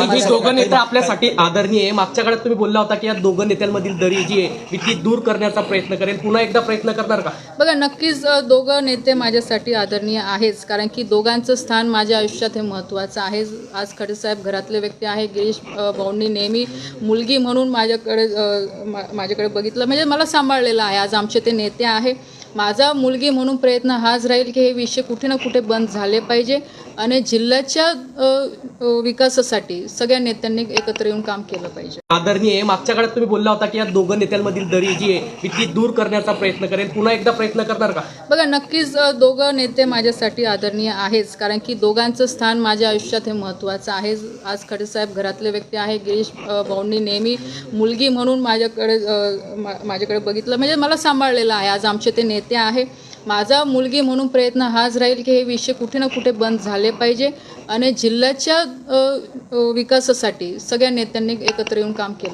साहेब, ही दोघं नेते आपल्यासाठी आदरणीय आहे. मागच्या काळात तुम्ही बोलला होता की या दोघं नेत्यांमधील दरी जी आहे ती दूर करण्याचा प्रयत्न करेल. पुन्हा एकदा प्रयत्न करणार का? बघा, नक्कीच दोघं नेते माझ्यासाठी आदरणीय आहेच, कारण की दोघांचं स्थान माझ्या आयुष्यात हे महत्त्वाचं आहे. आज खडसेसाहेब घरातले व्यक्ती आहे. गिरीश भाऊंनी नेहमी मुलगी म्हणून माझ्याकडे बघितलं, म्हणजे मला सांभाळलेलं आहे. आज आमचे ते नेते आहे. माझा मुलगी म्हणून प्रयत्न हाच राहील की हे विषय कुठे ना कुठे बंद झाले पाहिजे आणि जिल्ह्याच्या विकासासाठी सगळ्या नेत्यांनी एकत्र येऊन काम केलं पाहिजे. आदरणीय आहे. मागच्या काळात तुम्ही बोलला होता की या दोघं नेत्यांमधील दरी जी आहे ती दूर करण्याचा प्रयत्न करेल. पुन्हा एकदा प्रयत्न करणार का? बघा, नक्कीच दोघं नेते माझ्यासाठी आदरणीय आहेच, कारण की दोघांचं स्थान माझ्या आयुष्यात हे महत्त्वाचं आहे. आज खडसेसाहेब घरातले व्यक्ती आहे. गिरीश भाऊंनी नेहमी मुलगी म्हणून माझ्याकडे बघितलं, म्हणजे मला सांभाळलेलं आहे. आज आमचे ते नेते आहे. माझा मुलगी म्हणून प्रयत्न हाच राहील की हे विषय कुठे ना कुठे बंद झाले पाहिजे आणि जिल्ह्याच्या विकासासाठी सगळ्या नेत्यांनी एकत्र येऊन काम केलं.